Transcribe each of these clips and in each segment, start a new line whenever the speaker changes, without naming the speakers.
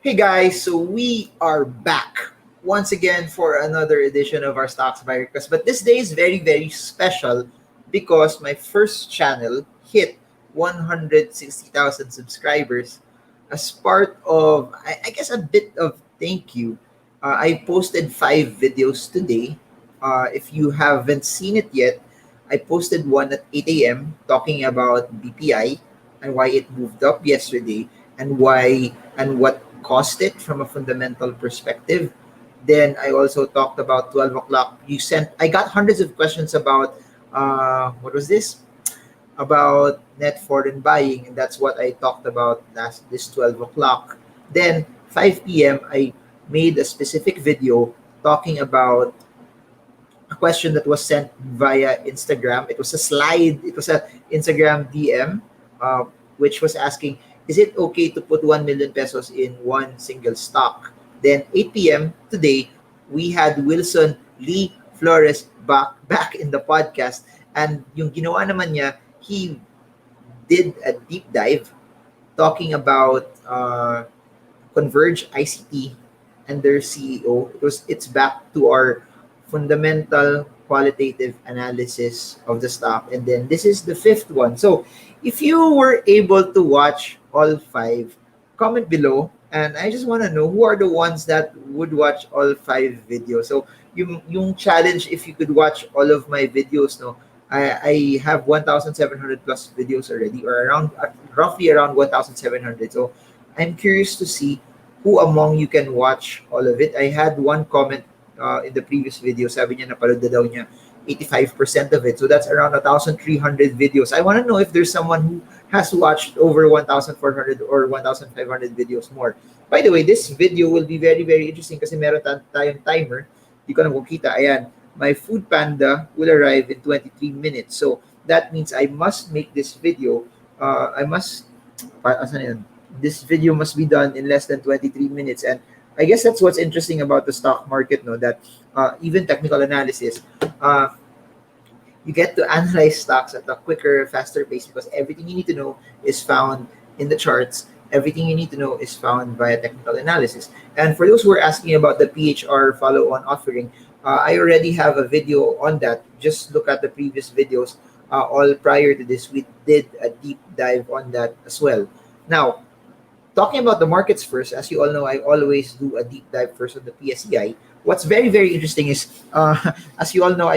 Hey guys, so we are back once again for another edition of our Stocks by Request. But this day is very, very special because my first channel hit 160,000 subscribers as part of, I guess, a bit of thank you. I posted 5 videos today. If you haven't seen it yet, I posted one at 8 a.m. talking about BPI and why it moved up yesterday and why and what caused it from a fundamental perspective. Then I also talked about 12 o'clock. I got hundreds of questions about, what was this? About net foreign buying. And that's what I talked about this 12 o'clock. Then 5 p.m., I made a specific video talking about a question that was sent via Instagram. It was a slide, it was a Instagram DM, uh, which was asking, is it okay to put 1 million pesos in one single stock? Then 8 p.m. today, we had Wilson Lee Flores back in the podcast. And yung ginawa naman niya, he did a deep dive talking about Converge ICT and their CEO. It's back to our fundamental qualitative analysis of the stock. And then this is the fifth one. So if you were able to watch all five, comment below. And I just want to know who are the ones that would watch all 5 videos. So yung challenge, if you could watch all of my videos, no, I have 1,700 plus videos already, or around roughly around 1,700. So I'm curious to see who among you can watch all of it. I had one comment in the previous video. Sabi niya napanood na daw niya 85% of it. So that's around 1,300 videos. I want to know if there's someone who has watched over 1,400 or 1,500 videos more. By the way, this video will be very, very interesting kasi meron tayong timer. Di ko na makita. Ayan. My food panda will arrive in 23 minutes. So that means I must make this video. Asan yan? This video must be done in less than 23 minutes. And I guess that's what's interesting about the stock market, no? That even technical analysis, you get to analyze stocks at a quicker, faster pace because everything you need to know is found in the charts. Everything you need to know is found via technical analysis. And for those who are asking about the PHR follow-on offering, I already have a video on that. Just look at the previous videos. All prior to this, we did a deep dive on that as well. Now, talking about the markets first, as you all know, I always do a deep dive first on the PSEI. What's very, very interesting is, as you all know,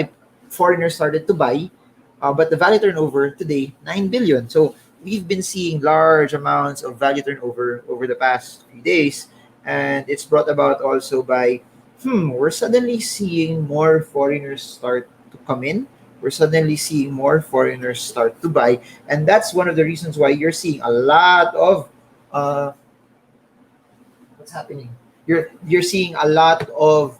foreigners started to buy, but the value turnover today, 9 billion. So we've been seeing large amounts of value turnover over the past few days, and it's brought about also by, we're suddenly seeing more foreigners start to come in. We're suddenly seeing more foreigners start to buy, and that's one of the reasons why you're seeing a lot of what's happening. You're seeing a lot of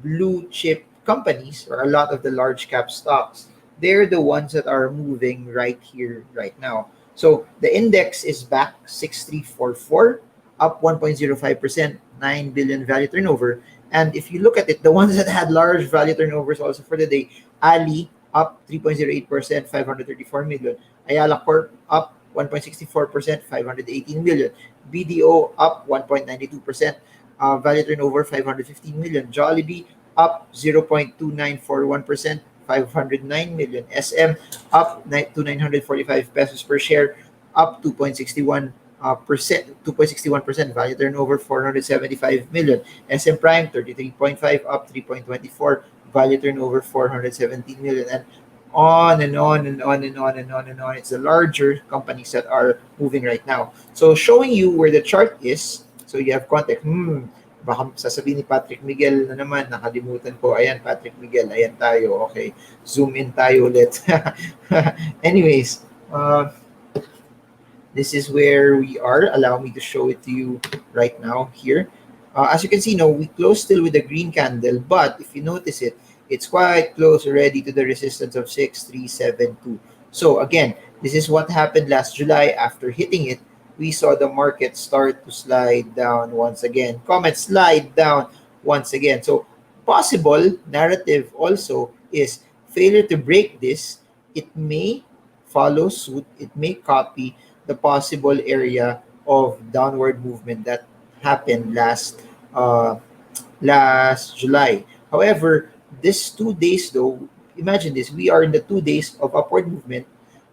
blue chip companies or a lot of the large cap stocks. They're the ones that are moving right here, right now. So the index is back 6344, up 1.05%, 9 billion value turnover. And if you look at it, the ones that had large value turnovers also for the day, Ali up 3.08%, 534 million. Ayala Corp up 1.64%, 518 million. BDO up 1.92%, value turnover 515 million. Jollibee up 0.2941%, 509 million. SM up to 945 pesos per share, up 2.61%, value turnover 475 million. SM Prime 33.5, up 3.24, value turnover 417 million. And on and on and on and on and on and on. It's the larger companies that are moving right now. So showing you where the chart is, so you have context. Baka sasabihin ni Patrick Miguel na naman, nakalimutan ko. Ayan, Patrick Miguel, ayan tayo. Okay, zoom in tayo ulit. Anyways, this is where we are. Allow me to show it to you right now here. As you can see, no, we closed still with a green candle, but if you notice it, it's quite close already to the resistance of 6372. So again, this is what happened last July. After hitting it, we saw the market start to slide down once again. Comment, slide down once again. So possible narrative also is failure to break this. It may follow suit. It may copy the possible area of downward movement that happened uh, last July. However, this 2 days though, imagine this, we are in the 2 days of upward movement.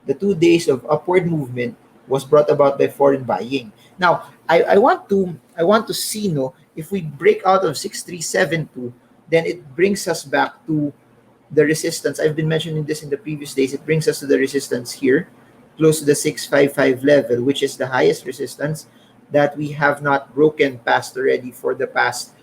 The 2 days of upward movement was brought about by foreign buying. Now, I want to see, no, if we break out of 6372, then it brings us back to the resistance. I've been mentioning this in the previous days. It brings us to the resistance here, close to the 655 level, which is the highest resistance that we have not broken past already for the past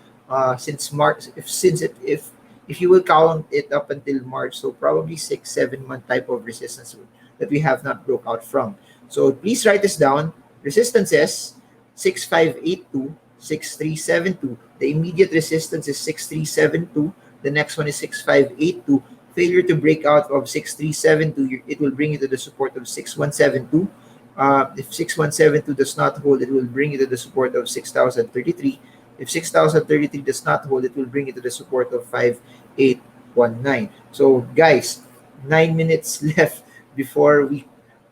since March. If you will count it up until March, so probably 6 7 month type of resistance that we have not broke out from. So please write this down. Resistance is 6582, 6372. The immediate resistance is 6372. The next one is 6582. Failure to break out of 6372, it will bring you to the support of 6172. If 6172 does not hold, it will bring you to the support of 6033. If 6033 does not hold, it will bring you to the support of 5819. So guys, 9 minutes left before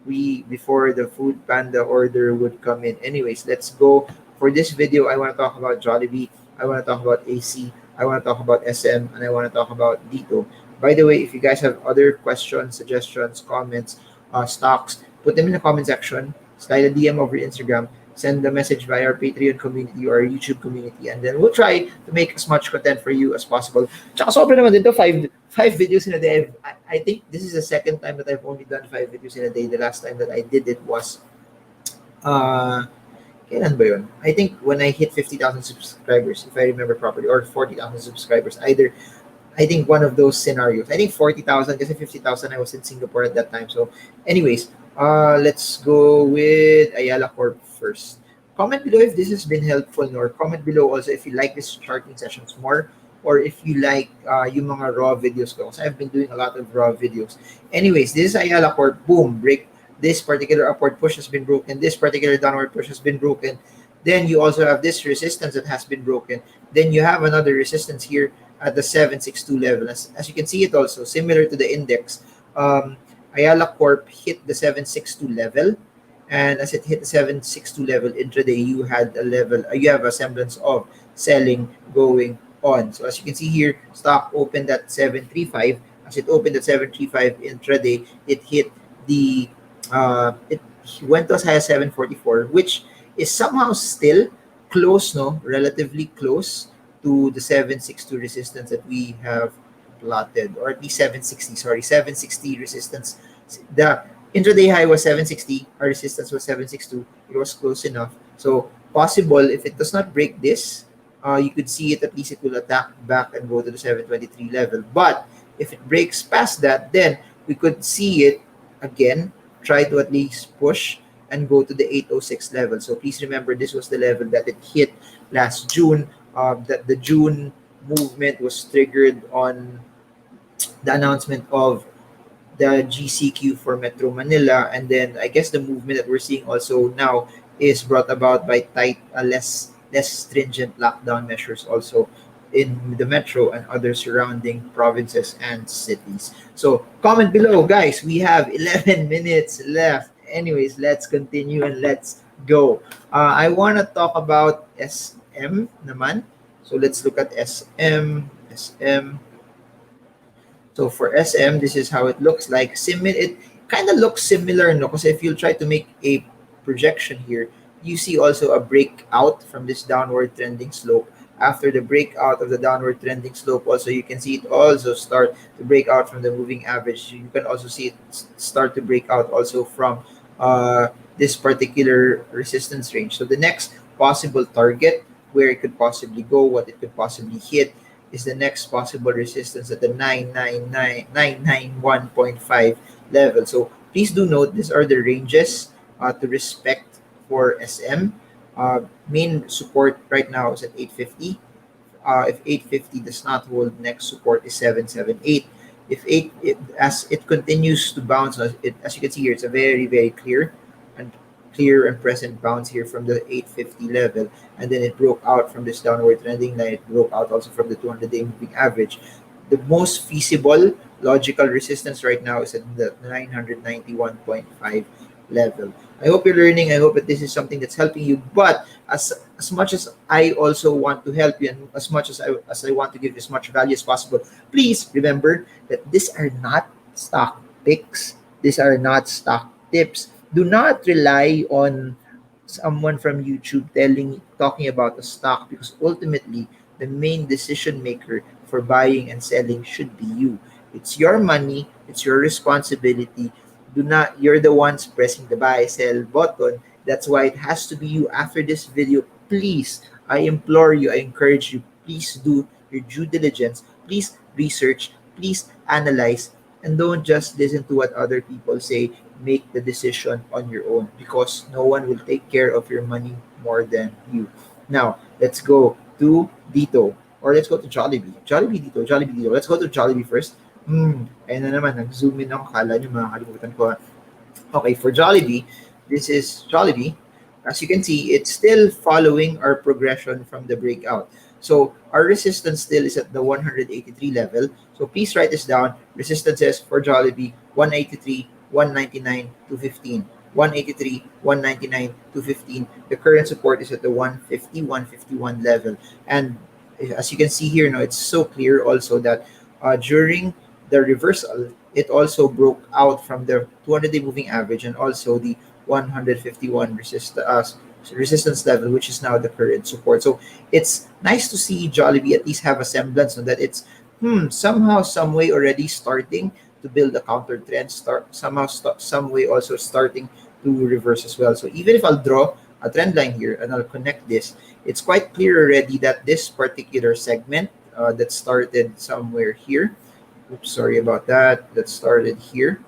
before the Food Panda order would come in. Anyways, let's go. For this video, I want to talk about Jollibee. I want to talk about AC. I want to talk about SM, and I want to talk about Dito. By the way, if you guys have other questions, suggestions, comments, stocks, put them in the comment section. Slide a DM over Instagram. Send a message via our Patreon community or our YouTube community, and then we'll try to make as much content for you as possible. Tsaka sobra naman dito, five videos in a day. I think this is the second time that I've only done 5 videos in a day. The last time that I did it was kailan ba yun? I think when I hit 50,000 subscribers, if I remember properly, or 40,000 subscribers. I think one of those scenarios. I think 40,000 kasi 50,000 I was in Singapore at that time. So anyways, let's go with Ayala Corp first. Comment below if this has been helpful, or comment below also if you like this charting sessions more, or if you like yung mga raw videos ko. Kasi I've been doing a lot of raw videos. Anyways, this is Ayala Corp. Boom, break. This particular upward push has been broken. This particular downward push has been broken. Then you also have this resistance that has been broken. Then you have another resistance here at the 762 level. As you can see, it also similar to the index. Ayala Corp hit the 762 level, and as it hit the 762 level intraday, you had a level. You have a semblance of selling going on. So as you can see here, stock opened at 735. As it opened at 735 intraday, it hit the it went as high as 744, which is somehow still close, no, relatively close to the 762 resistance that we have plotted, or at least 760. Sorry, 760 resistance. The intraday high was 760. Our resistance was 762. It was close enough. So possible if it does not break this, you could see it, at least it will attack back and go to the 723 level. But if it breaks past that, then we could see it again try to at least push and go to the 806 level. So please remember, this was the level that it hit last June. That the June movement was triggered on the announcement of the GCQ for Metro Manila, and then I guess the movement that we're seeing also now is brought about by less stringent lockdown measures also in the metro and other surrounding provinces and cities. So comment below, guys. We have 11 minutes left. Anyways, let's continue and let's go. I want to talk about SM naman. So let's look at SM. So for SM, this is how it looks like. It kind of looks similar, no? Because if you try to make a projection here, you see also a breakout from this downward trending slope. After the breakout of the downward trending slope, also you can see it also start to break out from the moving average. You can also see it start to break out also from this particular resistance range. So the next possible target where it could possibly go, what it could possibly hit, is the next possible resistance at the 991.5 level. So please do note, these are the ranges to respect for SM. Main support right now is at 850. If 850 does not hold, next support is 778. As it continues to bounce, as you can see here, it's a very clear and present bounce here from the 850 level, and then it broke out from this downward trending line. It broke out also from the 200-day moving average. The most feasible logical resistance right now is at the 991.5 level. I hope you're learning. I hope that this is something that's helping you. But as much as I also want to help you, and as much as I want to give as much value as possible, please remember that these are not stock picks. These are not stock tips. Do not rely on someone from YouTube talking about the stock, because ultimately the main decision maker for buying and selling should be you. It's your money, it's your responsibility. Do not You're the ones pressing the buy sell button. That's why it has to be you. After this video, please, I implore you, I encourage you, please do your due diligence. Please research, please analyze, and don't just listen to what other people say. Make the decision on your own, because no one will take care of your money more than you. Now, let's go to Dito. Or let's go to Jollibee. Jollibee dito, Jollibee dito. Let's go to Jollibee first. Ayun na naman, nag-zoom in ako. Kala nyo makakalimutan ko. Okay, for Jollibee, this is Jollibee. As you can see, it's still following our progression from the breakout. So our resistance still is at the 183 level. So please write this down. Resistances for Jollibee, 183, 199, 215. 183, 199, 215. The current support is at the 150, 151 level. And as you can see here, no, it's so clear also that during the reversal, it also broke out from the 200-day moving average and also the 151 resistance level, which is now the current support. So it's nice to see Jollibee at least have a semblance, so that it's somehow, some way already starting to build a counter trend, some way also starting to reverse as well. So even if I'll draw a trend line here and I'll connect this, it's quite clear already that this particular segment that started somewhere here, oops, sorry about that, that started here,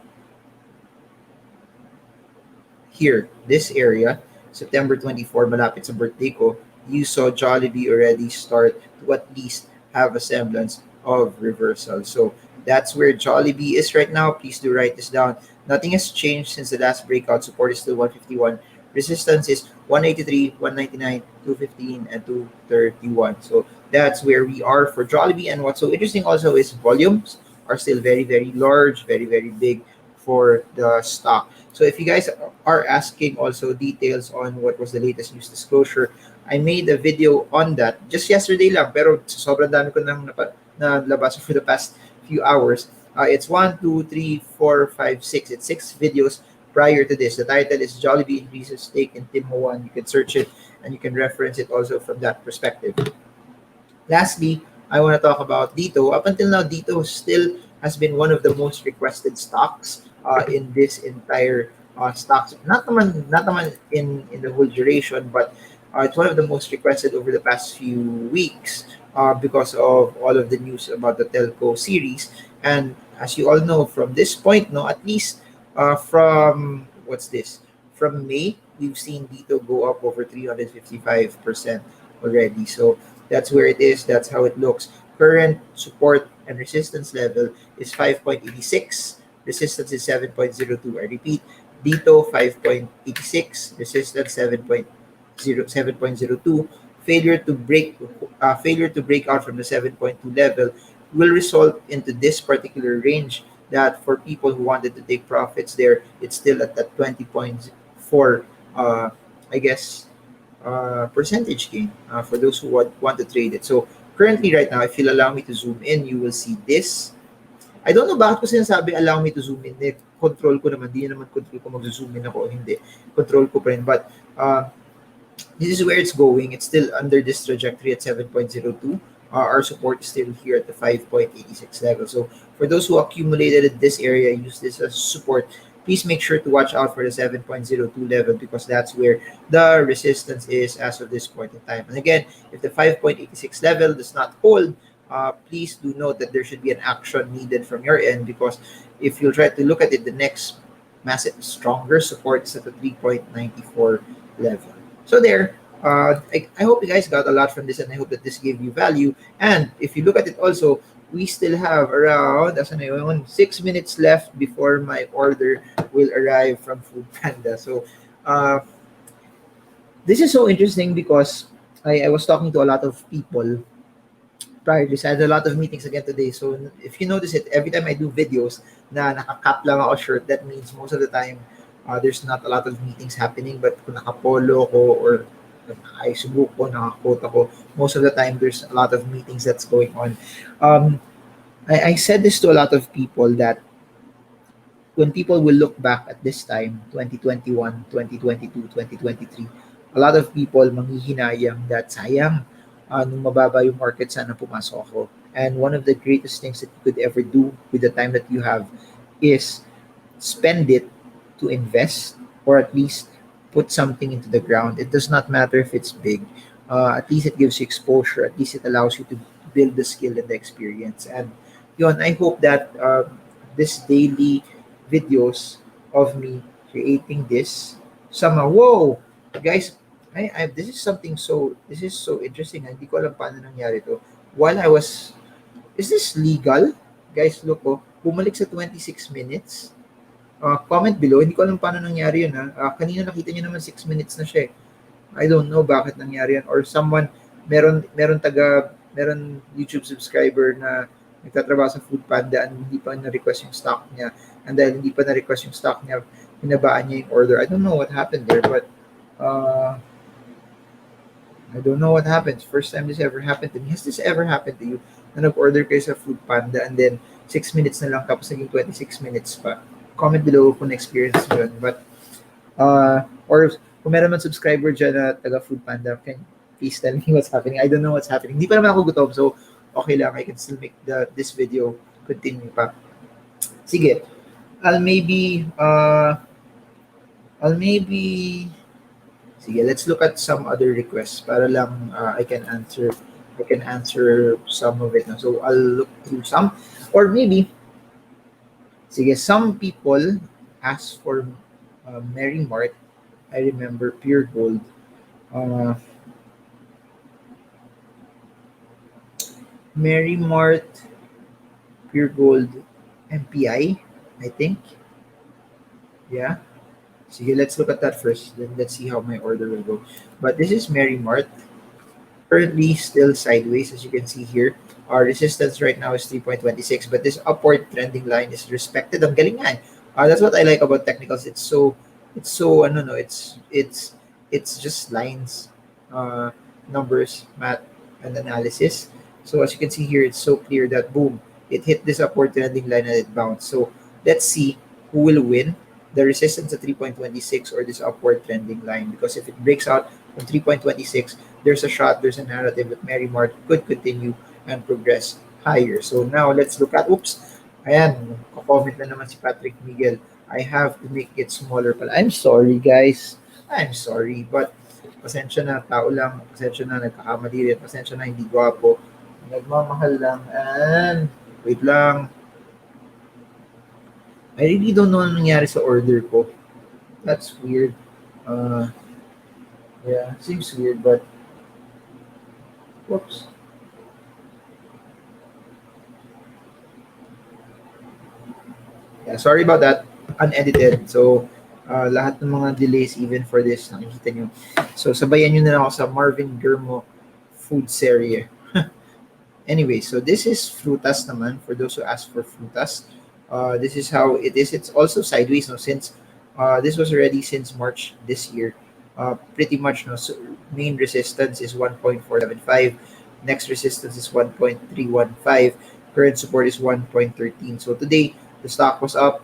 this area, September 24, malapit sa birthday ko, you saw Jollibee already start to at least have a semblance of reversal. So that's where Jollibee is right now. Please do write this down. Nothing has changed since the last breakout. Support is still 151. Resistance is 183, 199, 215, and 231. So that's where we are for Jollibee. And what's so interesting also is volumes are still very, very large, very, very big for the stock. So if you guys are asking also details on what was the latest news disclosure, I made a video on that just yesterday lang, pero sobrang dami ko nang nalabas for the past few hours. It's 1, 2, 3, 4, 5, 6. It's 6 videos prior to this. The title is Jollibee Increases Stake in Tim Ho Wan. You can search it and you can reference it also from that perspective. Lastly, I want to talk about Dito. Up until now, Dito still has been one of the most requested stocks in this entire stocks. Not naman in the whole duration, but it's one of the most requested over the past few weeks because of all of the news about the telco series. And as you all know, from this point, no, at least from what's this? From May, we've seen Dito go up over 355% already. So that's where it is. That's how it looks. Current support and resistance level is 5.86. Resistance is 7.02. I repeat, Dito 5.86. Resistance 7.02. Failure to break out from the 7.2 level will result into this particular range, that for people who wanted to take profits there, it's still at that 20.4 I guess percentage gain for those who want to trade it. So currently right now, if you'll allow me to zoom in, you will see this. I don't know bakit ko sinasabi allow me to zoom in. Control ko naman. Di naman control ko mag-zoom in ako o hindi. Control ko pa rin. But this is where it's going. It's still under this trajectory at 7.02. Our support is still here at the 5.86 level. So for those who accumulated in this area, use this as support, please make sure to watch out for the 7.02 level, because that's where the resistance is as of this point in time. And again, if the 5.86 level does not hold, please do note that there should be an action needed from your end, because if you try to look at it, the next massive, stronger support is at the 3.94 level. So there, I hope you guys got a lot from this, and I hope that this gave you value. And if you look at it also, we still have around 6 minutes left before my order will arrive from Food Panda. So this is so interesting because I was talking to a lot of people prior to this. I had a lot of meetings again today. So if you notice it, every time I do videos na nakakap lang ako shirt, that means most of the time There's not a lot of meetings happening, but kung nakapolo ko or nakasubo ko, nakakote ako, most of the time there's a lot of meetings that's going on. Um, I said this to a lot of people that when people will look back at this time, 2021, 2022, 2023, a lot of people manghihinayang that sayang, nung mababa yung market, sana pumasok ako. And one of the greatest things that you could ever do with the time that you have is spend it to invest or at least put something into the ground. It does not matter if it's big. At least it gives you exposure. At least it allows you to build the skill and the experience. And yun, I hope that this daily videos of me creating this somehow. Whoa, guys! This is something so this is so interesting. Hindi ko alam paano nangyari to. While I was, is this legal? Guys, look oh, bumalik sa 26 minutes. Comment below. Hindi ko alam paano nangyari yun ha. Kanina nakita niyo naman 6 minutes na siya eh. I don't know bakit nangyari yan. Or someone, meron YouTube subscriber na nagtatrabaho sa Food Panda and hindi pa na-request yung stock niya. And dahil hindi pa na-request yung stock niya, pinabaan niya yung order. I don't know what happened there, but I don't know what happened. First time this ever happened to me. Has this ever happened to you? Na nag-order kayo sa Food Panda and then 6 minutes na lang tapos naging 26 minutes pa. Comment below kung na-experience mo yun. But, or kung meron man subscriber dyan na taga Food Panda, can please tell me what's happening. I don't know what's happening. Hindi pa naman ako gutom, so okay lang. I can still make this video continue pa. Sige. I'll maybe, sige, let's look at some other requests para lang I can answer some of it. So I'll look through some, or maybe, sige, some people ask for Mary Mart. I remember Pure Gold. Mary Mart, Pure Gold, MPI, I think. Yeah. Sige, let's look at that first. Then let's see how my order will go. But this is Mary Mart. Currently still sideways, as you can see here. Our resistance right now is 3.26, but this upward trending line is respected. Ang galing nga. That's what I like about technicals. It's so I don't know, it's just lines, numbers, math, and analysis. So as you can see here, it's so clear that boom, it hit this upward trending line and it bounced. So let's see who will win, the resistance at 3.26 or this upward trending line, because if it breaks out from 3.26, there's a shot, there's a narrative that Mary Mart could continue and progress higher. So now let's look at, oops, ayan, comment na naman si Patrick Miguel, I have to make it smaller pala. I'm sorry guys, I'm sorry, but pasensya na, tao lang, pasensya na, nagkakamali rin, pasensya na, hindi gwapo, nagmamahal lang, and wait lang, I really don't know ano nangyari sa order ko. That's weird. Yeah, seems weird, but whoops. Yeah, sorry about that. Unedited. So, lahat ng mga delays even for this, nakikita nyo. So, sabayan nyo na lang ako sa Marvin Germo food series. Anyway, so this is frutas naman, for those who ask for frutas. This is how it is. It's also sideways, no, since this was already since March this year. Pretty much, no, so main resistance is 1.475. Next resistance is 1.315. Current support is 1.13. So today, the stock was up.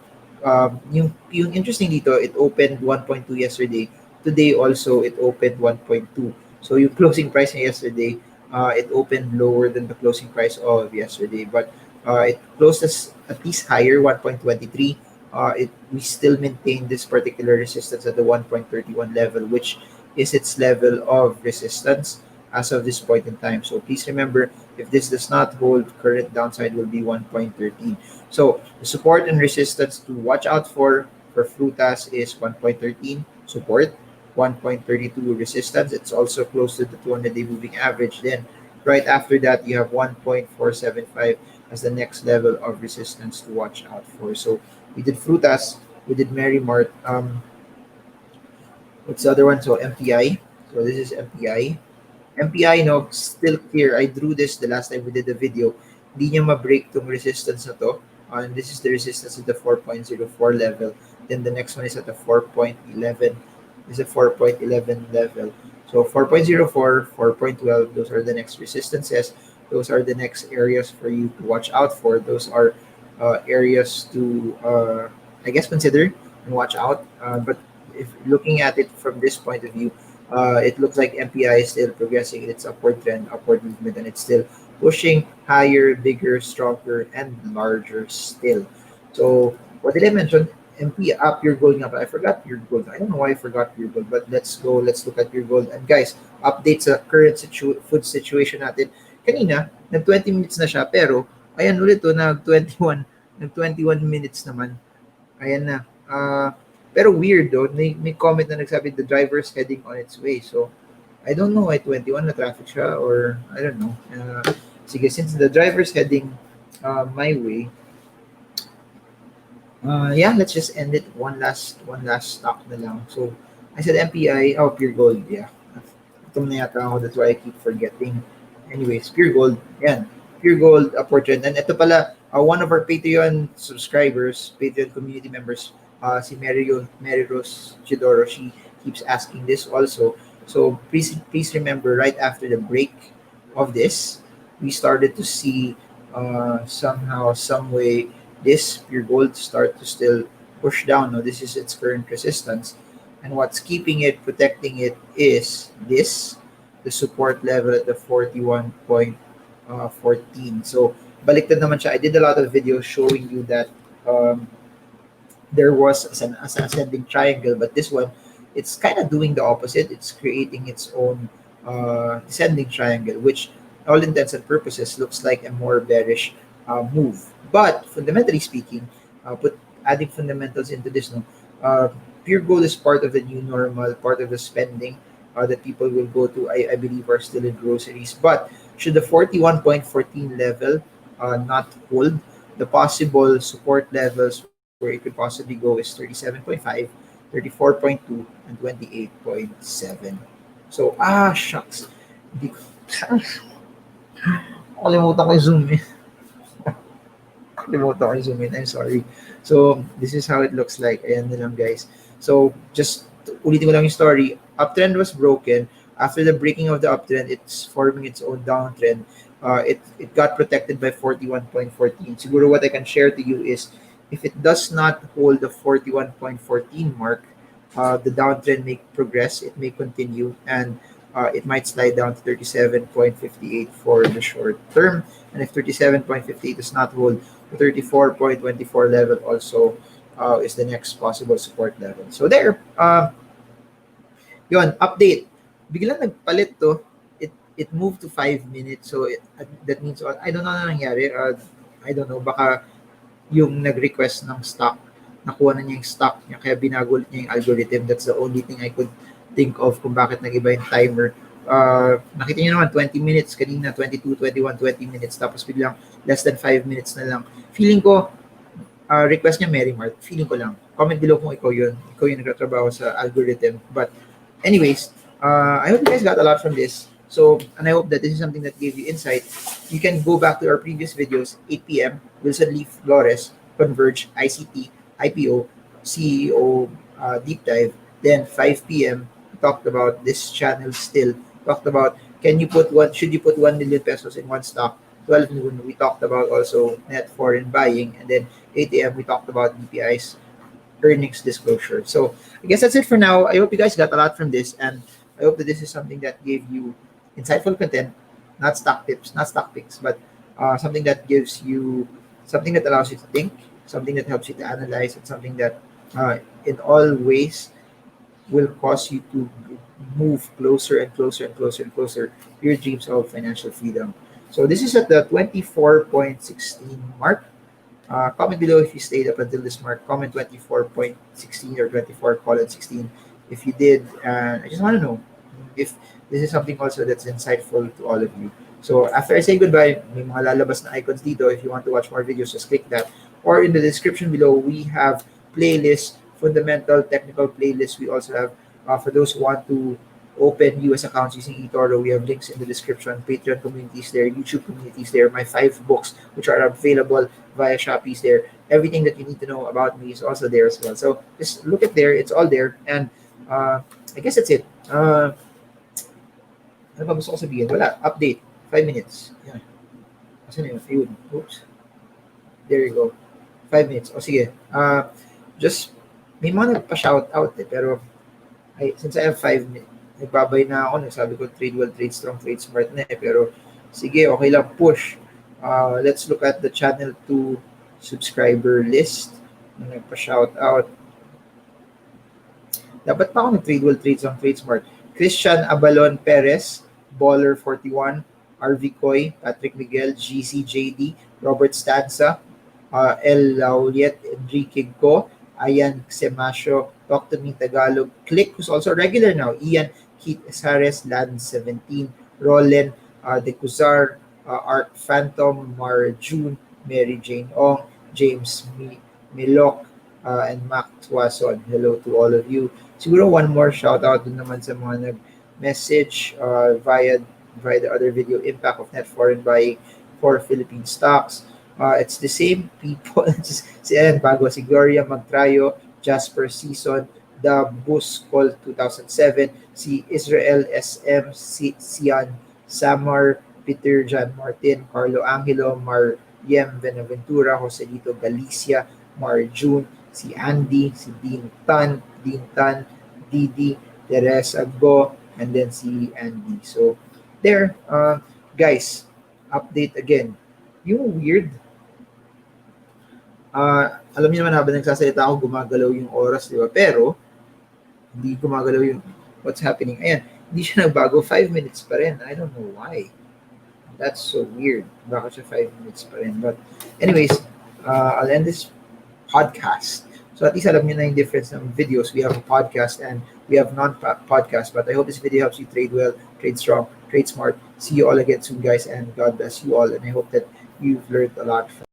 Yung interesting dito, it opened 1.2 yesterday. Today also, it opened 1.2. So yung closing price niya yesterday, it opened lower than the closing price of yesterday. But it closed at least higher, 1.23. We still maintain this particular resistance at the 1.31 level, which is its level of resistance as of this point in time. So please remember, if this does not hold, current downside will be 1.13. So the support and resistance to watch out for frutas is 1.13 support, 1.32 resistance. It's also close to the 200-day moving average. Then right after that, you have 1.475 as the next level of resistance to watch out for. So we did frutas, we did Mary Mart. What's the other one? So MPI. So this is MPI. MPI, no, still clear. I drew this the last time we did the video. Hindi niya ma-break tong resistance na to. And this is the resistance at the 4.04 level. Then the next one is at the 4.11. Is a 4.11 level. So 4.04, 4.12, those are the next resistances. Those are the next areas for you to watch out for. Those are areas to, I guess, consider and watch out. But if looking at it from this point of view, it looks like MPI is still progressing in its upward trend, upward movement, and it's still pushing higher, bigger, stronger, and larger still. So what did I mention? MP up, you're going up. I forgot your gold. I don't know why I forgot your gold, but let's go. Let's look at your gold. And guys, updates sa current food situation natin. Kanina, nag 20 minutes na siya, pero ayan ulit to, nag 21 minutes naman. Ayan na. Pero weird though, may comment na nagsabi the driver's heading on its way. So, I don't know why 21 na traffic siya or I don't know. Sige, since the driver's heading my way, yeah, let's just end it. One last stock na lang. So, I said MPI, oh, pure gold, yeah. Ito na yata ako, that's why I keep forgetting. Anyways, pure gold, yan. Pure gold, upward trend. And ito pala, one of our Patreon subscribers, Patreon community members, si Mary Rose Chidoro, she keeps asking this also. So, please remember, right after the break of this, we started to see somehow, some way, this pure gold start to still push down. Now, this is its current resistance. And what's keeping it, protecting it is this, the support level at the 41.14. So, baliktad naman siya. I did a lot of videos showing you that there was an ascending triangle, but this one, it's kind of doing the opposite. It's creating its own descending triangle, which all intents and purposes looks like a more bearish move. But fundamentally speaking, adding fundamentals into this, no, pure gold is part of the new normal, part of the spending that people will go to. I believe are still in groceries. But should the 41.14 level not hold, the possible support levels where it could possibly go is 37.5, 34.2, and 28.7. So, shucks. Hindi ko, kalimutan ko yung zoom in. Kalimutan ko yung zoom in. I'm sorry. So, this is how it looks like. Ayan na lang, guys. So, just ulitin ko lang yung story. Uptrend was broken. After the breaking of the uptrend, it's forming its own downtrend. It got protected by 41.14. Siguro what I can share to you is if it does not hold the 41.14 mark, the downtrend may progress, it may continue, and it might slide down to 37.58 for the short term. And if 37.58 does not hold, the 34.24 level also is the next possible support level. So there, yun, update. Biglang nagpalit to. It moved to 5 minutes. So that means, I don't know na nangyari. I don't know, baka yung nag-request ng stock, nakuha na niya yung stock niya, kaya binago niya yung algorithm. That's the only thing I could think of kung bakit nag-iba yung timer. Nakita niyo naman, 20 minutes, kanina 22, 21, 20 minutes, tapos biglang less than 5 minutes na lang. Feeling ko, request niya Mary Mart, feeling ko lang. Comment below kung ikaw yung nagtatrabaho sa algorithm. But anyways, I hope you guys got a lot from this. So, and I hope that this is something that gave you insight. You can go back to our previous videos, 8 p.m., Wilson Leaf Flores, Converge, ICT, IPO, CEO, Deep Dive. Then 5 p.m., we talked about this channel still. Talked about, should you put 1 million pesos in one stock? 12 noon, we talked about also net foreign buying. And then 8 a.m., we talked about DPI's earnings disclosure. So I guess that's it for now. I hope you guys got a lot from this. And I hope that this is something that gave you insightful content, not stock tips, not stock picks, but something that gives you, something that allows you to think, something that helps you to analyze, and something that in all ways will cause you to move closer and closer and closer and closer to your dreams of financial freedom. So this is at the 24.16 mark. Comment below if you stayed up until this mark. Comment 24.16 or 24:16 if you did. I just want to know if this is something also that's insightful to all of you. So after I say goodbye, may mga lalabas na icons dito. If you want to watch more videos, just click that. Or in the description below, we have playlists, fundamental, technical playlists. We also have, for those who want to open US accounts using eToro. We have links in the description, Patreon communities there, YouTube communities there, my 5 books, which are available via Shopee's there. Everything that you need to know about me is also there as well. So just look at there, it's all there. And I guess that's it. Ano ba gusto ko sabihin? Wala, update. 5 minutes. Yan. Asan yun? Ayun. Oops. There you go. 5 minutes. O sige. Just, may mga nagpa-shout out pero since I have 5 minutes, nagbabay na ako. Nagsabi ko, trade well, trade strong, trade smart na pero sige, okay lang, push. Let's look at the channel 2 subscriber list na nagpa-shout out. Dapat pa ako nag-trade well, trade strong, trade smart. Christian Abalon Perez, Baller 41, RV Coy, Patrick Miguel, GCJD, Robert Stanza, L. Lauliet, Enrique Go, Ayan Semasio, Talk to Me Tagalog, Click, who's also regular now, Ian, Keith Esares, Land 17, Roland, De Cuzar, Art Phantom, Mar June, Mary Jane Ong, James Milok, and Mac Tuason. Hello to all of you. Siguro one more shout out dun naman sa mga nag-message via the other video, impact of net foreign buying for Philippine stocks. It's the same people. Si Ellen Bago, si Gloria Magtrayo, Jasper Season, The Bus Call 2007, si Israel SM, si Sian Samar, Peter John Martin, Carlo Angelo, Mariem Benaventura, Joselito Galicia, Mar June, si Andy, si Dean Tan, Didi, Teresa Go, and then si Andy. So, there, guys, update again. Yung weird, alam niyo naman habang nagsasalita ako, gumagalaw yung oras, di ba? Pero, hindi gumagalaw yung what's happening. Ayan, hindi siya nagbago, 5 minutes pa rin. I don't know why. That's so weird. Bakit siya 5 minutes pa rin? But, anyways, I'll end this podcast. So at least alam niyo na yung difference ng videos. We have a podcast and we have non-podcast. But I hope this video helps you trade well, trade strong, trade smart. See you all again soon, guys, and God bless you all. And I hope that you've learned a lot from